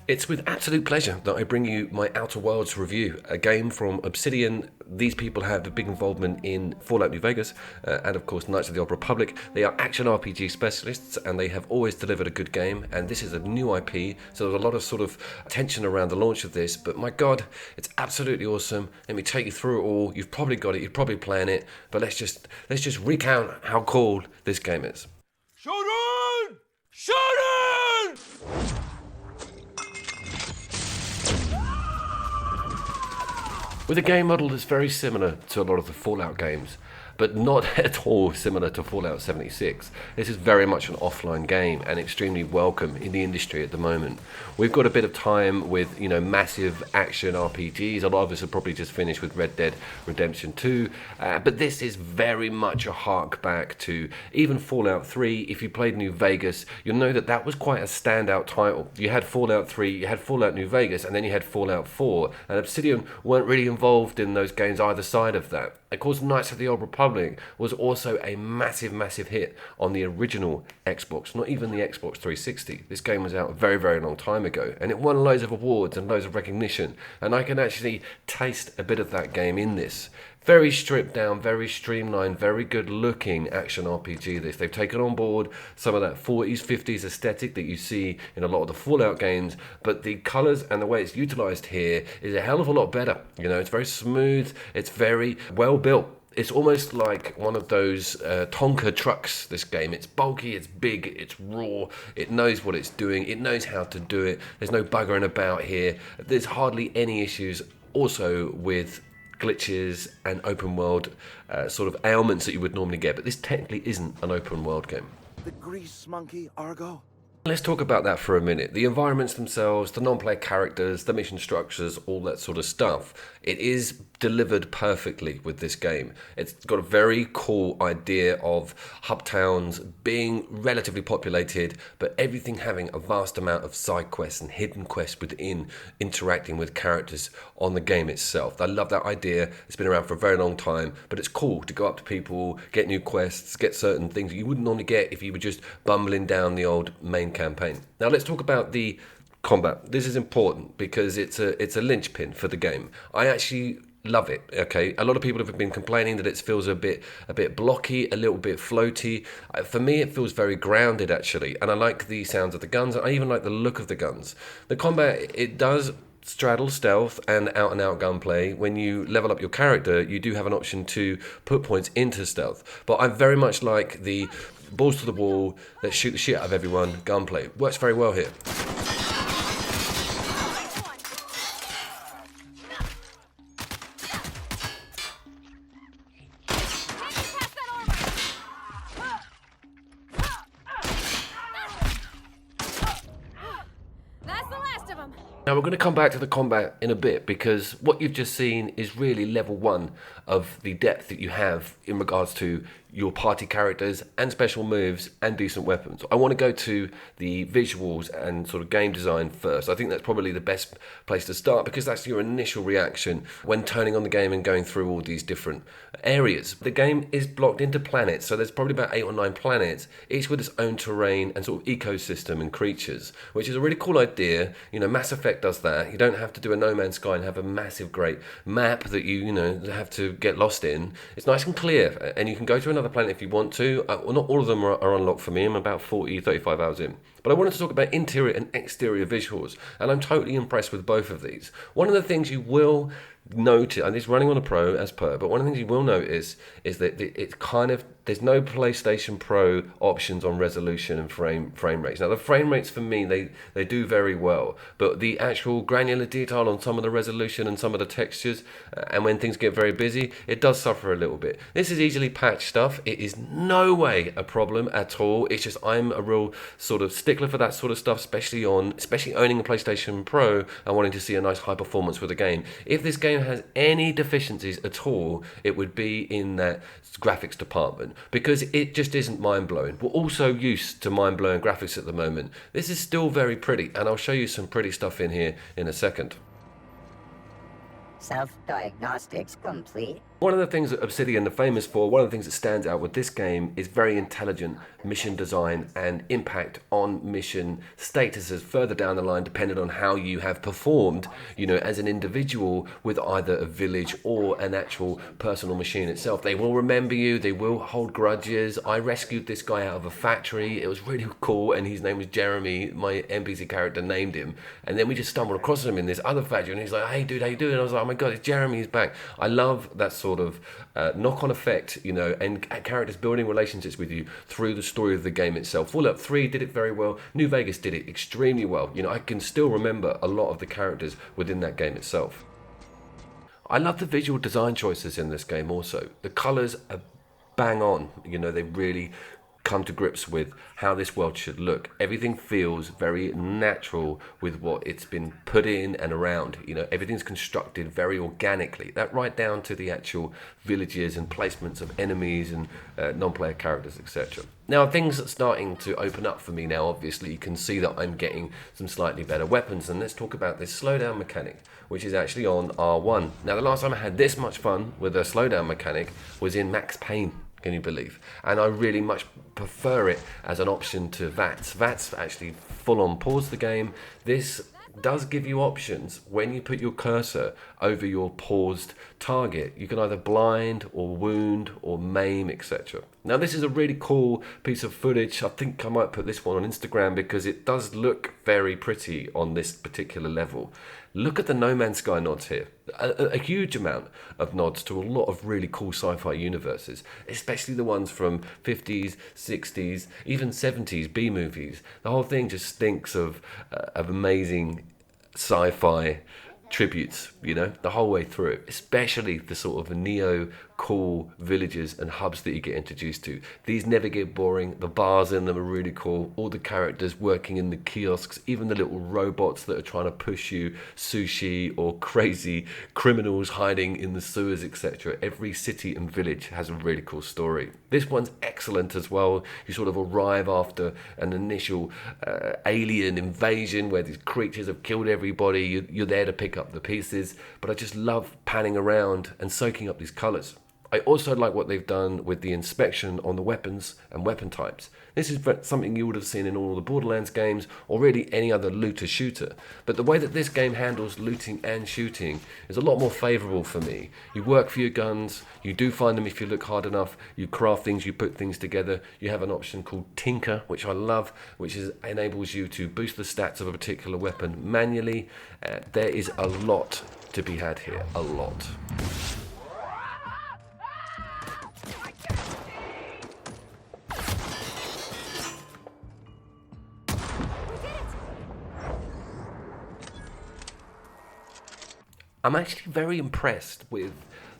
It's with absolute pleasure that I bring you my Outer Worlds review, a game from Obsidian. These people have a big involvement in Fallout New Vegas and, of course, Knights of the Old Republic. They are action RPG specialists and they have always delivered a good game. And this is a new IP, so there's a lot of sort of tension around the launch of this. But my God, it's absolutely awesome. Let me take you through it all. You've probably got it. You're probably playing it. But let's just recount how cool this game is. Shoot! Shoot! With a game model that's very similar to a lot of the Fallout games, but not at all similar to Fallout 76. This is very much an offline game and extremely welcome in the industry at the moment. We've got a bit of time with, massive action RPGs. A lot of us have probably just finished with Red Dead Redemption 2, but this is very much a hark back to even Fallout 3. If you played New Vegas, you'll know that that was quite a standout title. You had Fallout 3, you had Fallout New Vegas, and then you had Fallout 4, and Obsidian weren't really involved in those games either side of that. Of course, Knights of the Old Republic was also a massive hit on the original Xbox, not even the Xbox 360. This game was out a very long time ago, and it won loads of awards and loads of recognition, and I can actually taste a bit of that game in this. Very stripped down, very streamlined, very good looking action RPG this. They've taken on board some of that 40s, 50s aesthetic that you see in a lot of the Fallout games, but the colours and the way it's utilised here is a hell of a lot better. It's very smooth, it's very well built. It's almost like one of those Tonka trucks, this game. It's bulky, it's big, it's raw, it knows what it's doing, it knows how to do it. There's no buggering about here. There's hardly any issues also with glitches and open world sort of ailments that you would normally get, but this technically isn't an open world game. The grease monkey, Argo? Let's talk about that for a minute. The environments themselves, the non-player characters, the mission structures, all that sort of stuff. It is delivered perfectly with this game. It's got a very cool idea of hub towns being relatively populated, but everything having a vast amount of side quests and hidden quests within interacting with characters on the game itself. I love that idea. It's been around for a very long time, but it's cool to go up to people, get new quests, get certain things that you wouldn't normally get if you were just bumbling down the old main campaign. Now let's talk about the combat. This is important because it's a linchpin for the game. I actually love it. Okay, a lot of people have been complaining that it feels a bit blocky, a little bit floaty. For me, it feels very grounded actually, and I like the sounds of the guns. I even like the look of the guns. The combat, it does straddle stealth and out-and-out gunplay. When you level up your character, you do have an option to put points into stealth, but I very much like the balls to the wall, let's shoot the shit out of everyone gunplay. Works very well here. Now we're going to come back to the combat in a bit because what you've just seen is really level 1 of the depth that you have in regards to your party characters and special moves and decent weapons. I want to go to the visuals and sort of game design first. I think that's probably the best place to start because that's your initial reaction when turning on the game and going through all these different areas. The game is blocked into planets, so there's probably about 8 or 9 planets, each with its own terrain and sort of ecosystem and creatures, which is a really cool idea. Mass Effect does that. You don't have to do a No Man's Sky and have a massive great map that you have to get lost in. It's nice and clear and you can go to another planet if you want to. Well, not all of them are unlocked for me. I'm about 35 hours in. But I wanted to talk about interior and exterior visuals, and I'm totally impressed with both of these. One of the things you will notice, and it's running on a Pro as per, but one of the things you will notice is that it's kind of, there's no PlayStation Pro options on resolution and frame rates. Now the frame rates for me, they do very well, but the actual granular detail on some of the resolution and some of the textures, and when things get very busy, it does suffer a little bit. This is easily patched stuff. It is no way a problem at all. It's just I'm a real sort of stickler for that sort of stuff, especially owning a PlayStation Pro and wanting to see a nice high performance with the game. If this game has any deficiencies at all, it would be in that graphics department, because it just isn't mind-blowing. We're also used to mind-blowing graphics at the moment. This is still very pretty, and I'll show you some pretty stuff in here in a second. Self-diagnostics complete. One of the things that Obsidian are famous for, one of the things that stands out with this game is very intelligent mission design and impact on mission statuses further down the line, depending on how you have performed, as an individual with either a village or an actual personal machine itself. They will remember you, they will hold grudges. I rescued this guy out of a factory. It was really cool, and his name was Jeremy. My NPC character named him. And then we just stumbled across him in this other factory, and he's like, "Hey dude, how you doing?" And I was like, "Oh my god, it's Jeremy, he's back." I love that sort of knock-on effect, and characters building relationships with you through the story of the game itself. Fallout 3 did it very well. New Vegas did it extremely well. I can still remember a lot of the characters within that game itself. I love the visual design choices in this game also. The colours are bang on. They really come to grips with how this world should look. Everything feels very natural with what it's been put in and around. Everything's constructed very organically. That right down to the actual villages and placements of enemies and non-player characters, etc. Now things are starting to open up for me now. Obviously you can see that I'm getting some slightly better weapons, and let's talk about this slowdown mechanic, which is actually on R1. Now the last time I had this much fun with a slowdown mechanic was in Max Payne. Can you believe? And I really much prefer it as an option to VATS. VATS actually full on pause the game. This does give you options when you put your cursor over your paused target. You can either blind or wound or maim, etc. Now this is a really cool piece of footage. I think I might put this one on Instagram because it does look very pretty on this particular level. Look at the No Man's Sky nods here. A huge amount of nods to a lot of really cool sci-fi universes, especially the ones from 50s, 60s, even 70s B movies. The whole thing just stinks of amazing sci-fi tributes, the whole way through, especially the sort of neo cool villages and hubs that you get introduced to. These never get boring. The bars in them are really cool. All the characters working in the kiosks, even the little robots that are trying to push you sushi, or crazy criminals hiding in the sewers, etc. Every city and village has a really cool story. This one's excellent as well. You sort of arrive after an initial alien invasion where these creatures have killed everybody. You're there to pick up the pieces, but I just love panning around and soaking up these colours. I also like what they've done with the inspection on the weapons and weapon types. This is something you would have seen in all the Borderlands games, or really any other looter shooter. But the way that this game handles looting and shooting is a lot more favourable for me. You work for your guns, you do find them if you look hard enough, you craft things, you put things together. You have an option called Tinker, which I love, which enables you to boost the stats of a particular weapon manually. There is a lot to be had here, a lot. I'm actually very impressed with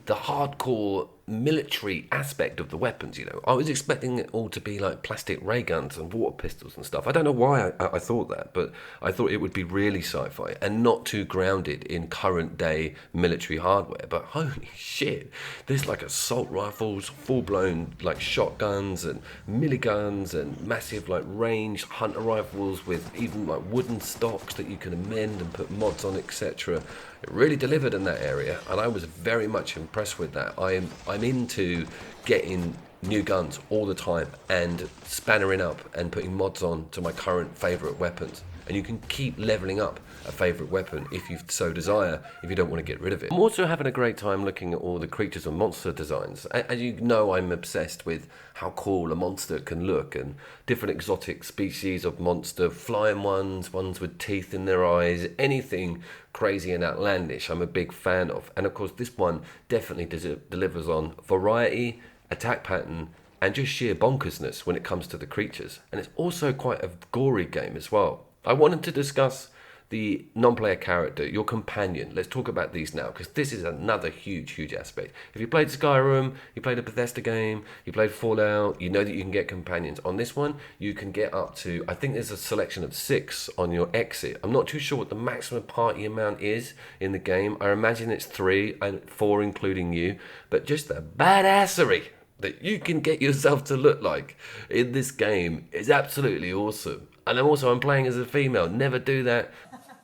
the hardcore military aspect of the weapons. I was expecting it all to be like plastic ray guns and water pistols and stuff. I don't know why I thought that, but I thought it would be really sci-fi and not too grounded in current day military hardware. But holy shit, there's like assault rifles, full-blown like shotguns and milliguns and massive like ranged hunter rifles with even like wooden stocks that you can amend and put mods on, etc. It really delivered in that area, and I was very much impressed with that. I'm into getting new guns all the time and spannering up and putting mods on to my current favourite weapons. And you can keep levelling up a favourite weapon if you so desire, if you don't want to get rid of it. I'm also having a great time looking at all the creatures and monster designs. As you know, I'm obsessed with how cool a monster can look, and different exotic species of monster, flying ones with teeth in their eyes, anything crazy and outlandish I'm a big fan of. And of course this one definitely delivers on variety, attack pattern, and just sheer bonkersness when it comes to the creatures. And it's also quite a gory game as well. I wanted to discuss the non-player character, your companion. Let's talk about these now, because this is another huge aspect. If you played Skyrim, you played a Bethesda game, you played Fallout, you know that you can get companions. On this one, you can get up to, I think there's a selection of 6 on your exit. I'm not too sure what the maximum party amount is in the game. I imagine it's 3 and 4 including you, but just the badassery that you can get yourself to look like in this game is absolutely awesome. And I'm playing as a female. Never do that.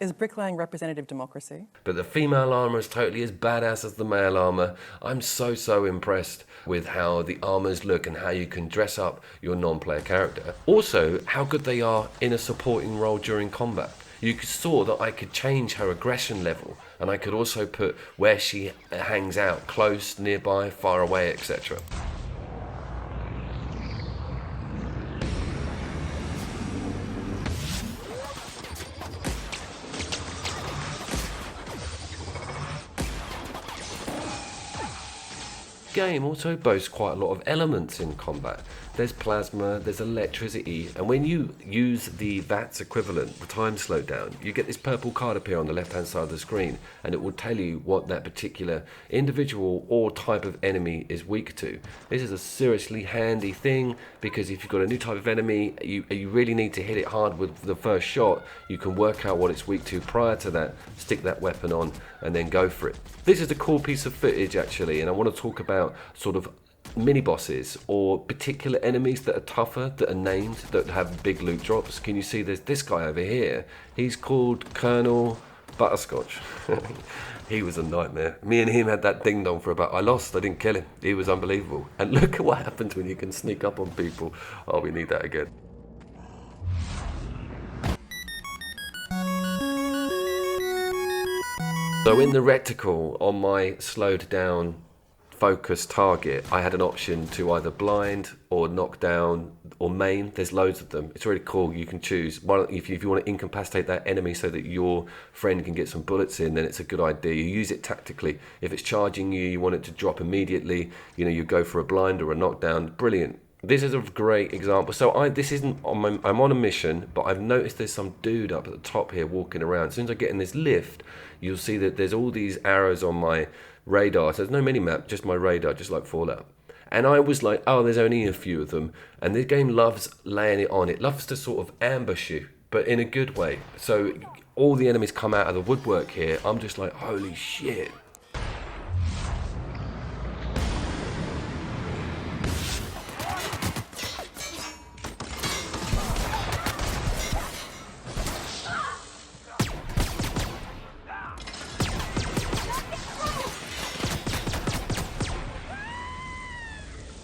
Is bricklaying representative democracy? But the female armor is totally as badass as the male armor. I'm so impressed with how the armors look and how you can dress up your non-player character. Also, how good they are in a supporting role during combat. You saw that I could change her aggression level, and I could also put where she hangs out, close, nearby, far away, etc. Game also boasts quite a lot of elements in combat. There's plasma, there's electricity, and when you use the VATS equivalent, the time slowdown, you get this purple card appear on the left hand side of the screen, and it will tell you what that particular individual or type of enemy is weak to. This is a seriously handy thing, because if you've got a new type of enemy, you really need to hit it hard with the first shot. You can work out what it's weak to prior to that, stick that weapon on, and then go for it. This is a cool piece of footage actually, and I want to talk about sort of mini bosses or particular enemies that are tougher, that are named, that have big loot drops. Can you see there's this guy over here? He's called Colonel Butterscotch. He was a nightmare. Me and him had that ding dong for about, I lost, I didn't kill him. He was unbelievable. And look at what happens when you can sneak up on people. Oh, we need that again. So in the reticle on my slowed down focus target, I had an option to either blind or knock down or maim. There's loads of them. It's really cool. You can choose. If you want to incapacitate that enemy so that your friend can get some bullets in, then it's a good idea. You use it tactically. If it's charging you, you want it to drop immediately. You know, you go for a blind or a knockdown. Brilliant. This is a great example. So I'm on a mission, but I've noticed there's some dude up at the top here walking around. As soon as I get in this lift, you'll see that there's all these arrows on my radar. So there's no mini-map, just my radar, just like Fallout. And I was like, oh, there's only a few of them. And this game loves laying it on. It loves to sort of ambush you, but in a good way. So all the enemies come out of the woodwork here. I'm just like, holy shit.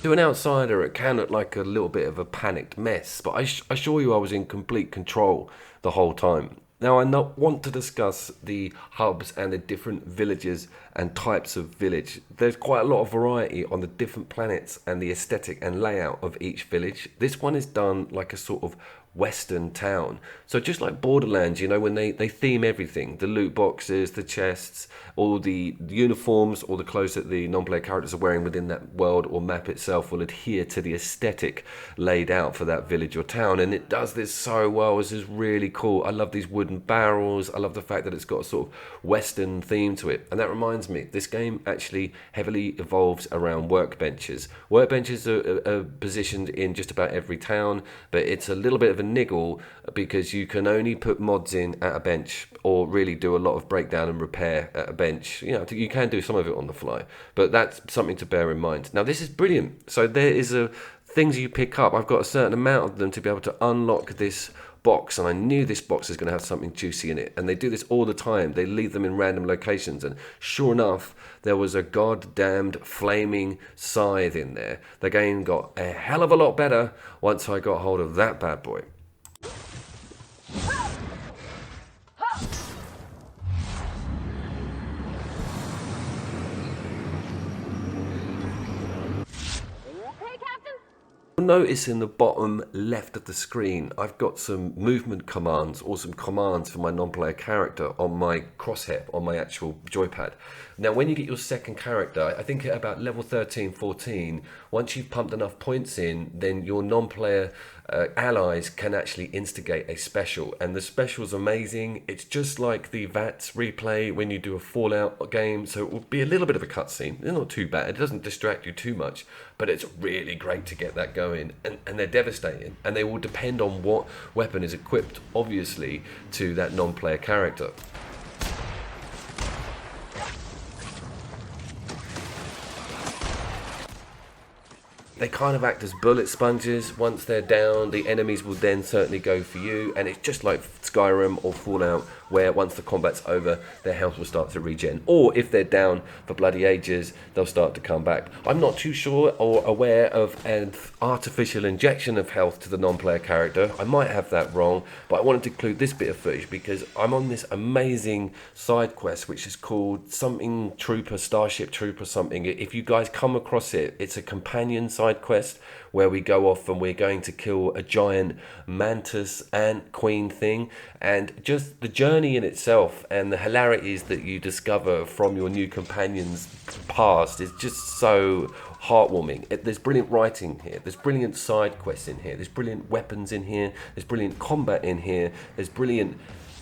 To an outsider, it can look like a little bit of a panicked mess, but I assure you I was in complete control the whole time. Now, I want to discuss the hubs and the different villages and types of village. There's quite a lot of variety on the different planets and the aesthetic and layout of each village. This one is done like a sort of western town. So just like Borderlands, you know, when they theme everything, the loot boxes, the chests, all the uniforms, all the clothes that the non-player characters are wearing within that world or map itself will adhere to the aesthetic laid out for that village or town. And it does this so well. This is really cool. I love these wooden barrels. I love the fact that it's got a sort of western theme to it. And that reminds me, this game actually heavily evolves around workbenches. Workbenches are positioned in just about every town, but it's a little bit of a niggle because you can only put mods in at a bench or really do a lot of breakdown and repair at a bench. You know, you can do some of it on the fly, but that's something to bear in mind. Now, this is brilliant. So there is things you pick up. I've got a certain amount of them to be able to unlock this box, and I knew this box is going to have something juicy in it, and they do this all the time. They leave them in random locations, and sure enough, there was a goddamned flaming scythe in there. The game got a hell of a lot better once I got hold of that bad boy. Notice in the bottom left of the screen, I've got some movement commands or some commands for my non-player character on my crosshair, on my actual joypad. Now, when you get your second character, I think at about level 13, 14, once you've pumped enough points in, then your non-player allies can actually instigate a special, and the special's amazing. It's just like the VATS replay when you do a Fallout game, so it will be a little bit of a cutscene. It's not too bad, it doesn't distract you too much, but it's really great to get that going, and they're devastating, and they will depend on what weapon is equipped, obviously, to that non-player character. They kind of act as bullet sponges. Once they're down, the enemies will then certainly go for you, and it's just like Skyrim or Fallout, where once the combat's over, their health will start to regen. Or if they're down for bloody ages, they'll start to come back. I'm not too sure or aware of an artificial injection of health to the non-player character. I might have that wrong, but I wanted to include this bit of footage because I'm on this amazing side quest, which is called something Trooper, Starship Trooper something. If you guys come across it, it's a companion side quest where we go off and we're going to kill a giant mantis ant queen thing, and just the journey in itself and the hilarities that you discover from your new companion's past is just so heartwarming. There's brilliant writing here, there's brilliant side quests in here, there's brilliant weapons in here, there's brilliant combat in here, there's brilliant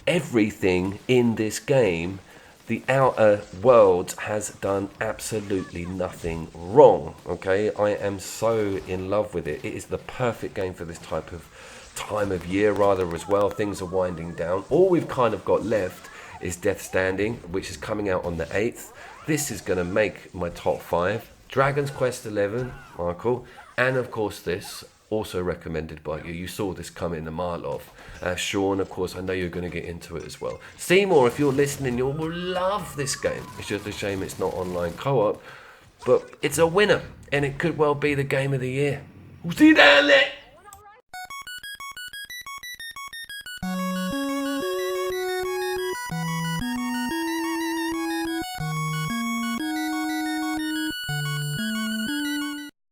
everything in this game. The Outer Worlds has done absolutely nothing wrong, okay? I am so in love with it. It is the perfect game for this type of time of year rather as well. Things are winding down. All we've kind of got left is Death Stranding, which is coming out on the 8th. This is going to make my top 5. Dragon's Quest 11, Michael, and of course this, also recommended by you. You saw this coming a mile off. Sean, of course, I know you're going to get into it as well. Seymour, if you're listening, you will love this game. It's just a shame it's not online co-op, but it's a winner, and it could well be the game of the year. We'll see you down there.